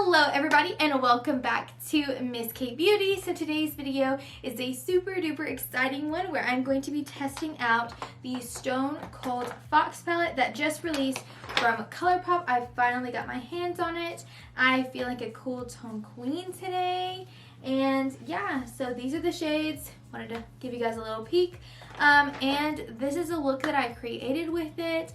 Hello everybody and welcome back to Miss K Beauty. So today's video is a super duper exciting one where I'm going to be testing out the Stone Cold Fox palette that just released from Colourpop. I finally got my hands on it. I feel like a cool tone queen today. And yeah, so these are the shades. Wanted to give you guys a little peek. And this is a look that I created with it.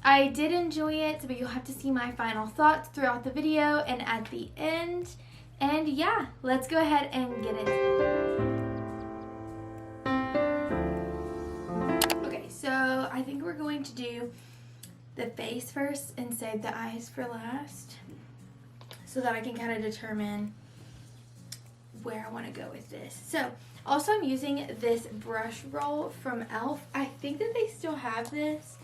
I did enjoy it, but you'll have to see my final thoughts throughout the video and at the end. And yeah, let's go ahead and get it. Okay, so I think we're going to do the face first and save the eyes for last so that I can kind of determine where I want to go with this. So also I'm using this brush roll from e.l.f. I think that they still have this.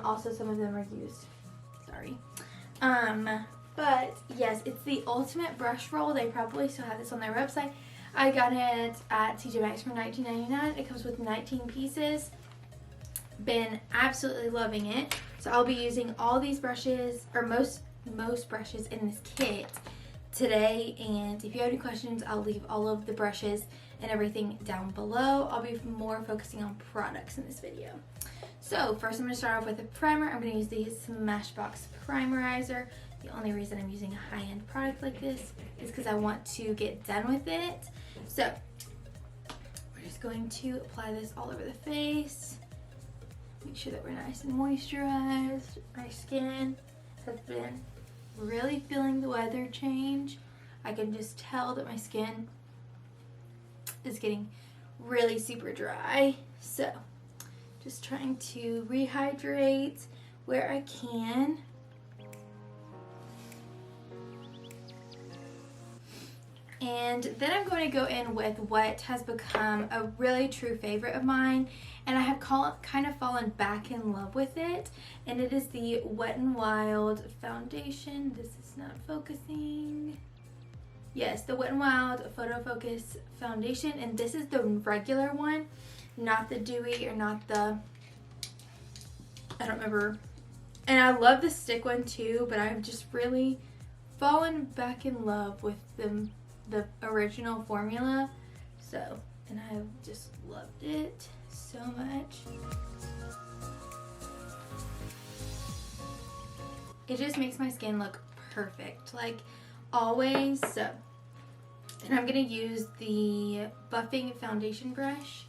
Also some of them are used, sorry. But yes, it's the ultimate brush roll. They probably still have this on their website. I got it at TJ Maxx for $19.99. It comes with 19 pieces. Been absolutely loving it. So I'll be using all these brushes, or most brushes in this kit today. And if you have any questions, I'll leave all of the brushes and everything down below. I'll be more focusing on products in this video. So first I'm going to start off with a primer. I'm going to use the Smashbox Primerizer. The only reason I'm using a high-end product like this is because I want to get done with it. So we're just going to apply this all over the face. Make sure that we're nice and moisturized. My skin has been really feeling the weather change. I can just tell that my skin is getting really super dry. So just trying to rehydrate where I can. And then I'm going to go in with what has become a really true favorite of mine, and I have kind of fallen back in love with it, and it is the Wet n Wild foundation. This is not focusing. Yes, the Wet n Wild Photo Focus foundation, and this is the regular one, not the dewy or not the, I don't remember. And I love the stick one too, but I've just really fallen back in love with the original formula. So, and I've just loved it so much. It just makes my skin look perfect, like always. So, and I'm gonna use the buffing foundation brush.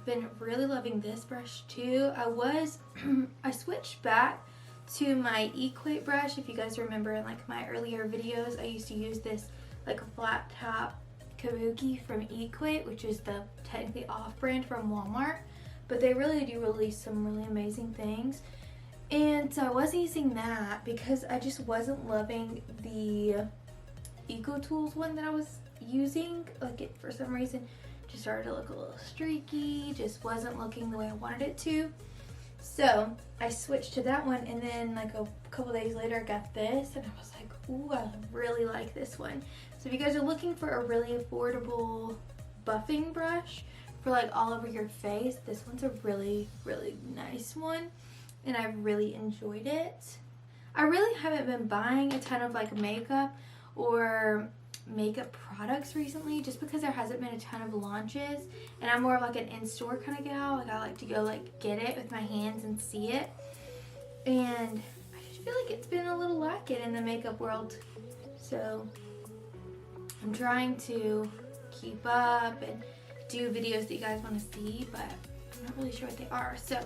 Been really loving this brush too. I switched back to my Equate brush. If you guys remember in like my earlier videos, I used to use this like flat top kabuki from Equate, which is the technically off brand from Walmart, but they really do release some really amazing things. And so I wasn't using that because I just wasn't loving the Eco Tools one that I was using. Like it, for some reason, just started to look a little streaky, just wasn't looking the way I wanted it to. So I switched to that one, and then like a couple days later I got this, and I was like, ooh, I really like this one. So if you guys are looking for a really affordable buffing brush for like all over your face, this one's a really, really nice one, and I've really enjoyed it. I really haven't been buying a ton of like makeup or makeup products recently, just because there hasn't been a ton of launches, and I'm more of like an in-store kind of gal. Like I like to go like get it with my hands and see it, and I just feel like it's been a little lacking in the makeup world. So I'm trying to keep up and do videos that you guys want to see, but I'm not really sure what they are. So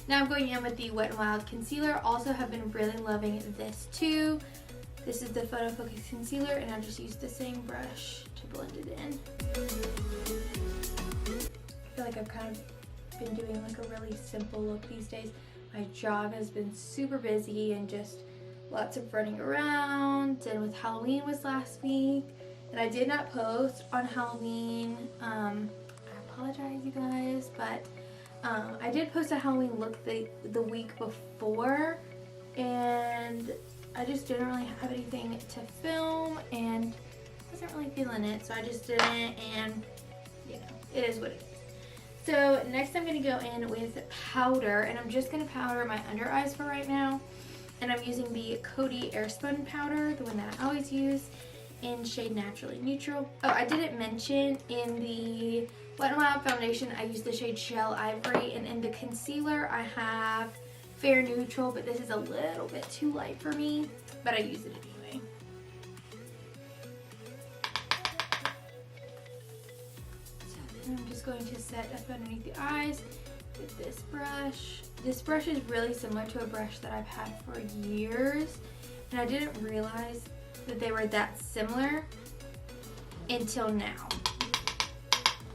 now I'm going in with the Wet n Wild concealer. Also have been really loving this too. This is the Photo Focus Concealer, and I just used the same brush to blend it in. I feel like I've kind of been doing like a really simple look these days. My job has been super busy and just lots of running around, and with Halloween was last week, and I did not post on Halloween. I apologize you guys, but I did post a Halloween look the week before, and I just didn't really have anything to film and wasn't really feeling it, so I just didn't, and you know, it is what it is. So next I'm going to go in with powder, and I'm just going to powder my under eyes for right now. And I'm using the Coty Airspun powder, the one that I always use, in shade Naturally Neutral. Oh, I didn't mention in the Wet n Wild foundation, I use the shade Shell Ivory, and in the concealer, I have Fair Neutral, but this is a little bit too light for me, but I use it anyway. So then I'm just going to set up underneath the eyes with this brush. This brush is really similar to a brush that I've had for years, and I didn't realize that they were that similar until now.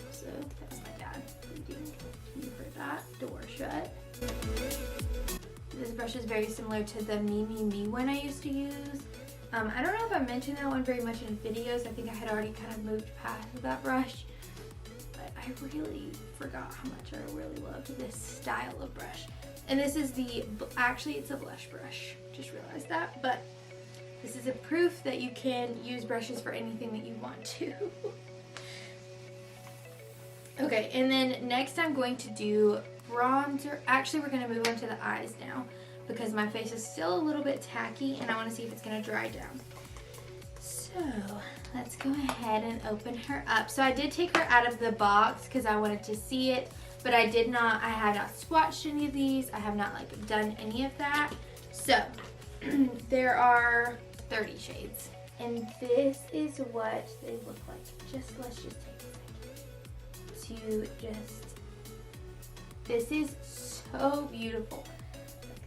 So that's my dad reading. You heard that door shut. This brush is very similar to the Me one I used to use. I don't know if I mentioned that one very much in videos. I think I had already kind of moved past that brush, but I really forgot how much I really loved this style of brush. And this is actually it's a blush brush, just realized that, but this is a proof that you can use brushes for anything that you want to. Okay, and then next I'm going to do bronzer. Actually, we're going to move on to the eyes now because my face is still a little bit tacky and I want to see if it's going to dry down. So let's go ahead and open her up. So I did take her out of the box because I wanted to see it, but I had not swatched any of these. I have not done any of that. So there are 30 shades, and this is what they look like. Let's just take a second to this is so beautiful.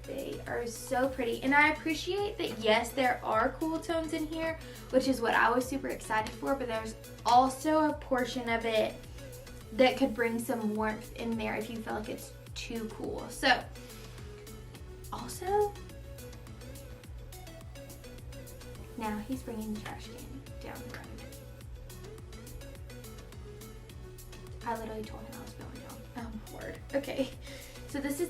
They are so pretty, and I appreciate that. Yes, there are cool tones in here, which is what I was super excited for, but there's also a portion of it that could bring some warmth in there if you feel like it's too cool. So also, now he's bringing the trash can down the road. I literally told him I was going down. Word. Okay, so this is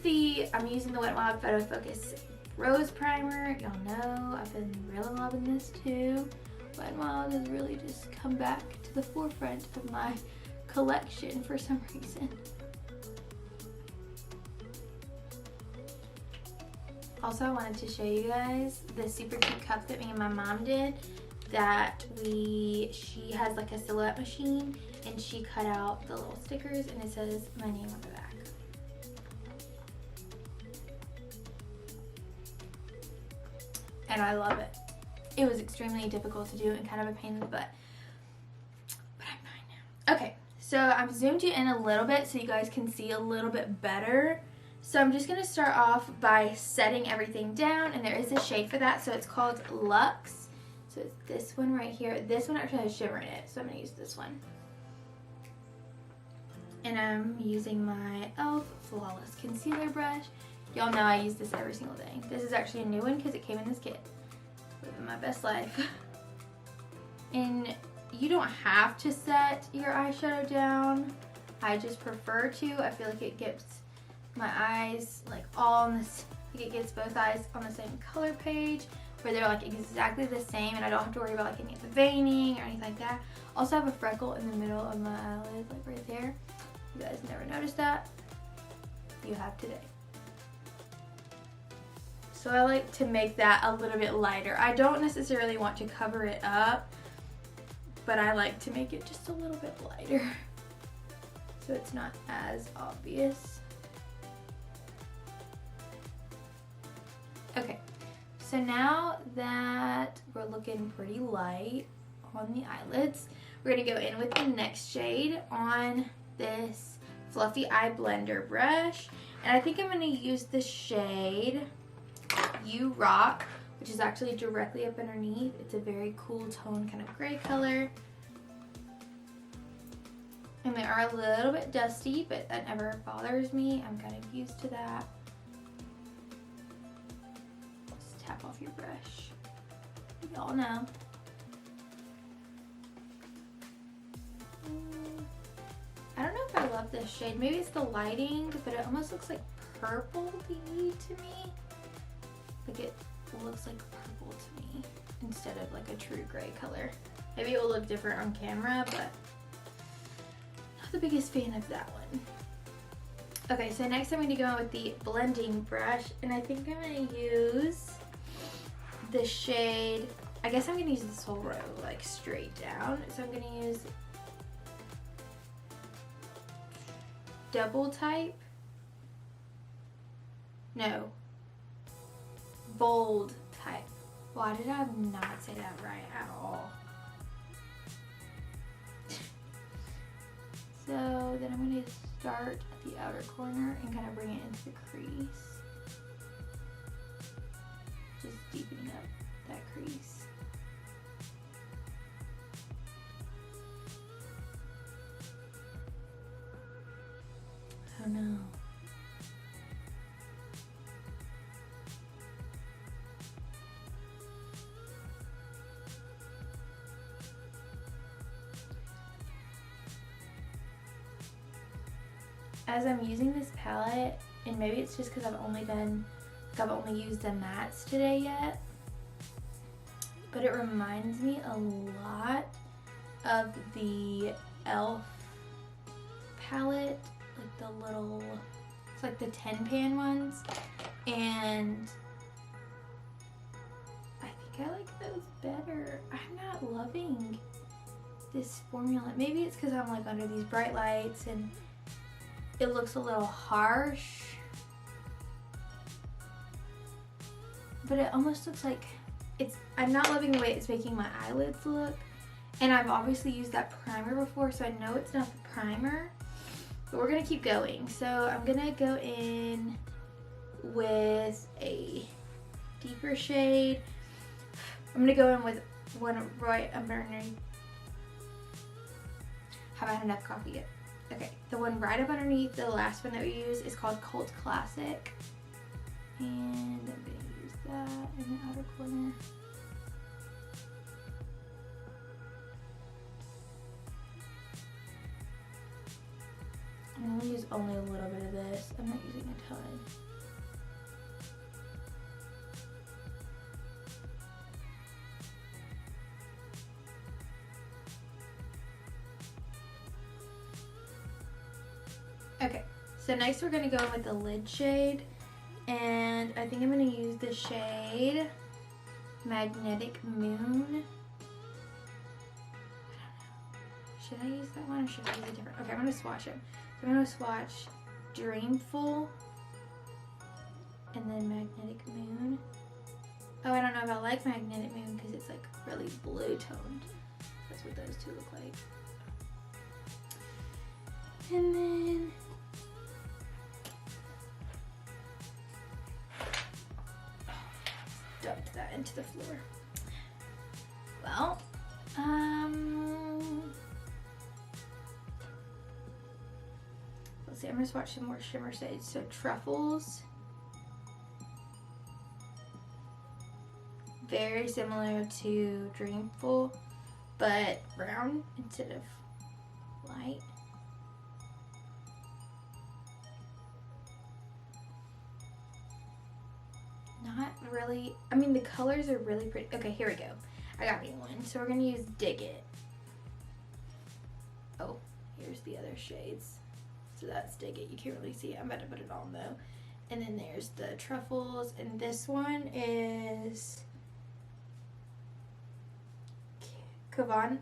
I'm using the Wet n Wild Photo Focus Rose Primer. Y'all know I've been really loving this too. Wet n Wild has really just come back to the forefront of my collection for some reason. Also, I wanted to show you guys this super cute cup that me and my mom did. She has like a silhouette machine, and she cut out the little stickers, and it says my name on the back. And I love it. It was extremely difficult to do and kind of a pain in the butt, but I'm fine now. Okay, so I've zoomed you in a little bit so you guys can see a little bit better. So I'm just going to start off by setting everything down, and there is a shade for that, so it's called Luxe. So it's this one right here. This one actually has shimmer in it, so I'm going to use this one. And I'm using my e.l.f. Flawless Concealer Brush. Y'all know I use this every single day. This is actually a new one because it came in this kit. Living my best life. And you don't have to set your eyeshadow down. I just prefer to. I feel like it gets my eyes all on this, it gets both eyes on the same color page where they're exactly the same, and I don't have to worry about any of the veining or anything like that. Also, I have a freckle in the middle of my eyelid, right there. You guys never noticed that. You have today. So I like to make that a little bit lighter. I don't necessarily want to cover it up, but I like to make it just a little bit lighter so it's not as obvious. Okay, so now that we're looking pretty light on the eyelids, we're going to go in with the next shade on this Fluffy Eye Blender brush. And I think I'm going to use the shade You Rock, which is actually directly up underneath. It's a very cool tone, kind of gray color. And they are a little bit dusty, but that never bothers me. I'm kind of used to that. Just tap off your brush. Y'all know. I don't know if I love this shade. Maybe it's the lighting, but it almost looks like purple-y to me. It looks like purple to me instead of a true gray color. Maybe it will look different on camera, but not the biggest fan of that one. Okay, so next I'm going to go in with the blending brush, and I think I'm going to use the shade, I guess I'm going to use this whole row like straight down. So I'm going to use double type. No. Bold type. Why did I not say that right at all? So then I'm going to start at the outer corner and kind of bring it into the crease. Just deepening up that crease. Oh no. As I'm using this palette, and maybe it's just because I've only used the mattes today yet, but it reminds me a lot of the e.l.f. palette, like the little, it's like the 10 pan ones, and I think I like those better. I'm not loving this formula. Maybe it's because I'm like under these bright lights and it looks a little harsh, but it almost looks like I'm not loving the way it's making my eyelids look. And I've obviously used that primer before, so I know it's not the primer, but we're gonna keep going. So I'm gonna go in with a deeper shade. I'm gonna go in with one right underneath. Have I had enough coffee yet? Okay, the one right up underneath the last one that we use is called Cult Classic. And I'm gonna use that in the outer corner. I'm gonna use only a little bit of this. I'm not using a ton. Okay, so next we're gonna go in with the lid shade, and I think I'm gonna use the shade Magnetic Moon. I don't know. Should I use that one or should I use a different? Okay, I'm gonna swatch them. So I'm gonna swatch Dreamful and then Magnetic Moon. Oh, I don't know if I like Magnetic Moon because it's like really blue toned. That's what those two look like. And then dumped that into the floor. Well, let's see, I'm gonna swatch some more shimmer shades. So Truffles, very similar to Dreamful, but brown instead of light. Not really, I mean the colors are really pretty. Okay, here we go. I got me one. So we're gonna use Dig It. Oh, here's the other shades. So that's Dig It. You can't really see it. I'm about to put it on though. And then there's the Truffles, and this one is Kavan.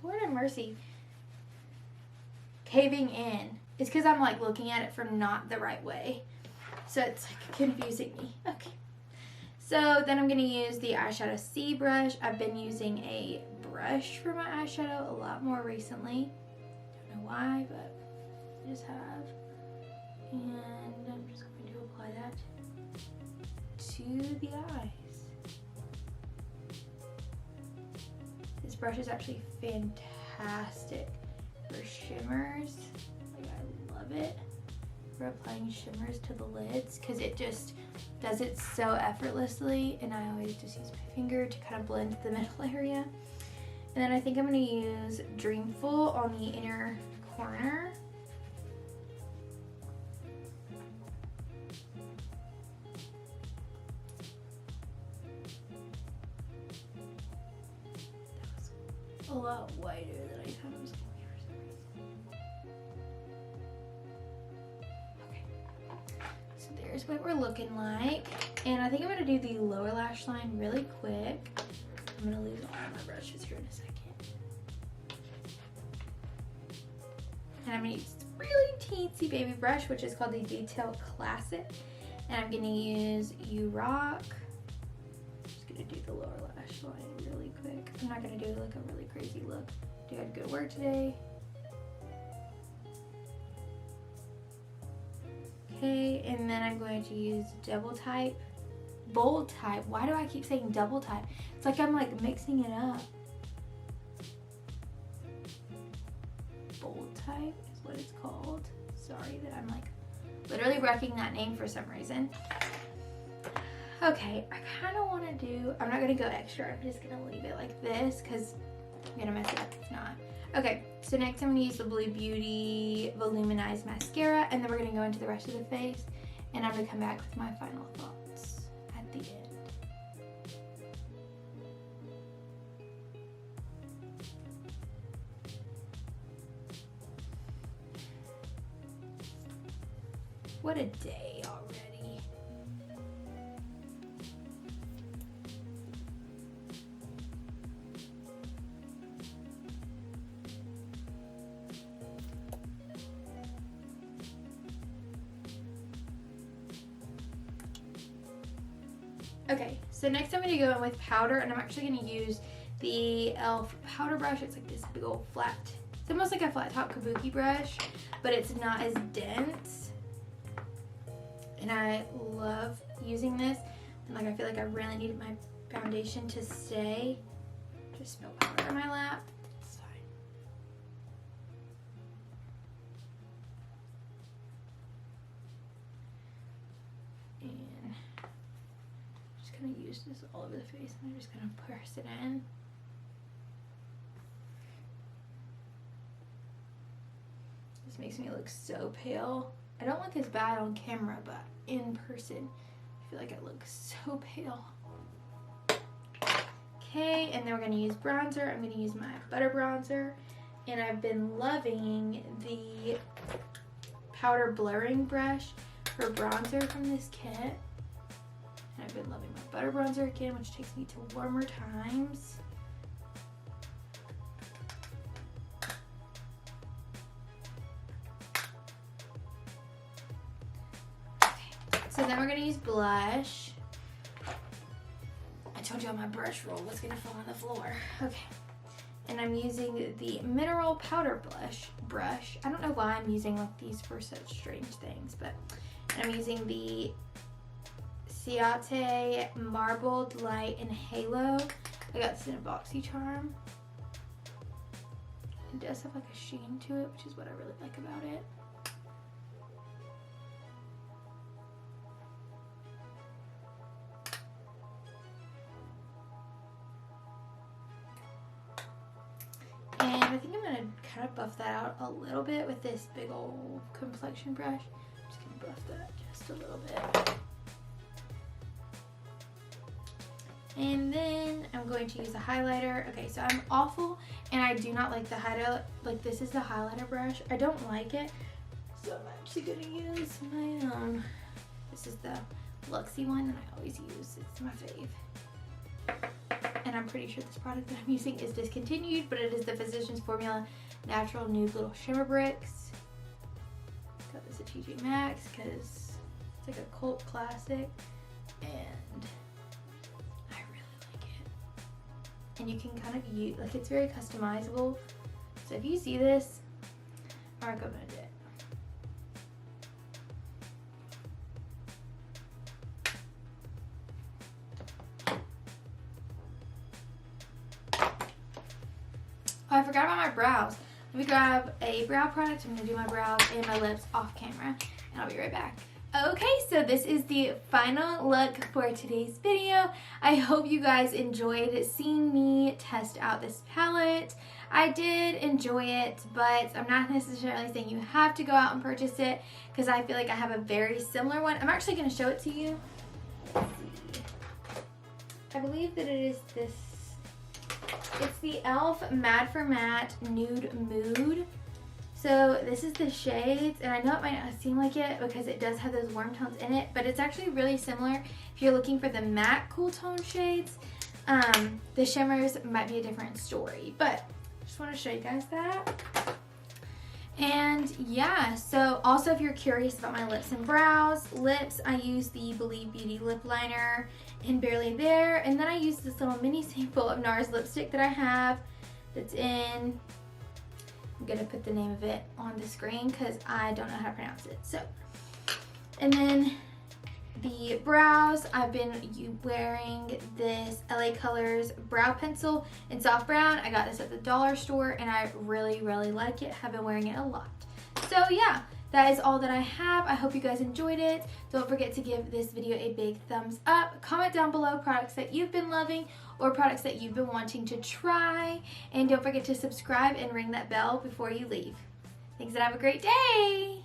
Lord have mercy. Caving In. It's because I'm like looking at it from not the right way. So it's like confusing me. Okay. So then I'm going to use the eyeshadow C brush. I've been using a brush for my eyeshadow a lot more recently. Don't know why, but I just have. And I'm just going to apply that to the eyes. This brush is actually fantastic for shimmers. Like, I love it. For applying shimmers to the lids because it just does it so effortlessly, and I always just use my finger to kind of blend the middle area. And then I think I'm going to use Dreamful on the inner corner. That was a lot whiter than I thought it was going to be. Here's what we're looking like. And I think I'm going to do the lower lash line really quick. I'm going to lose all my brushes here in a second. And I'm going to use this really teensy baby brush, which is called the Detail Classic. And I'm going to use You Rock. I'm just going to do the lower lash line really quick. I'm not going to do like a really crazy look. You had good work today. Okay, and then I'm going to use bold type. Why do I keep saying double type? It's like I'm like mixing it up. Bold type is what it's called. Sorry that I'm like literally wrecking that name for some reason. Okay, I kind of want to do, I'm not going to go extra. I'm just going to leave it like this because I'm going to mess it up if not. Okay, so next I'm going to use the Blue Beauty Voluminous Mascara, and then we're going to go into the rest of the face, and I'm going to come back with my final thoughts at the end. What a day already. Okay, so next I'm going to go in with powder, and I'm actually going to use the e.l.f. powder brush. It's like this big old flat, it's almost like a flat top kabuki brush, but it's not as dense. And I love using this, and like I feel like I really needed my foundation to stay. Just spill powder in my lap. It's fine. And I'm just gonna use this all over the face, and I'm just gonna press it in. This makes me look so pale. I don't look as bad on camera, but in person, I feel like I look so pale. Okay, and then we're going to use bronzer. I'm going to use my butter bronzer, and I've been loving the powder blurring brush for bronzer from this kit. And I've been loving my butter bronzer again, which takes me to warmer times. So then we're going to use blush. I told y'all my brush roll was going to fall on the floor. Okay. And I'm using the Mineral Powder brush. I don't know why I'm using like these for such strange things, but I'm using the Ciate Marbled Light and Halo. I got this in a BoxyCharm. It does have like a sheen to it, which is what I really like about it. And I think I'm going to kind of buff that out a little bit with this big old complexion brush. I'm just going to buff that just a little bit. And then I'm going to use a highlighter. Okay, so I'm awful, and I do not like the highlighter. Like, this is the highlighter brush. I don't like it. So I'm actually going to use my own. This is the Luxie one that I always use. It's my fave. And I'm pretty sure this product that I'm using is discontinued, but it is the Physicians Formula Natural Nude Little Shimmer Bricks. Got this at TJ Maxx because it's like a cult classic, and I really like it. And you can kind of use, like, it's very customizable. So if you see this, I recommend it. Oh, I forgot about my brows. Let me grab a brow product. I'm going to do my brows and my lips off camera, and I'll be right back. Okay, so this is the final look for today's video. I hope you guys enjoyed seeing me test out this palette. I did enjoy it, but I'm not necessarily saying you have to go out and purchase it because I feel like I have a very similar one. I'm actually going to show it to you. Let's see. I believe that it is this. It's the e.l.f. Mad for Matte Nude Mood. So this is the shades, and I know it might not seem like it because it does have those warm tones in it, but it's actually really similar. If you're looking for the matte cool tone shades, the shimmers might be a different story, but just want to show you guys that. And yeah, so also if you're curious about my lips and brows, lips, I use the Believe Beauty lip liner in Barely There, and then I use this little mini sample of NARS lipstick that I have that's in, I'm gonna put the name of it on the screen because I don't know how to pronounce it. So, and then the brows, I've been wearing this LA Colors brow pencil in soft brown. I got this at the dollar store and I really, really like it. Have been wearing it a lot. So yeah, that is all that I have. I hope you guys enjoyed it. Don't forget to give this video a big thumbs up. Comment down below products that you've been loving or products that you've been wanting to try. And don't forget to subscribe and ring that bell before you leave. Thanks and have a great day.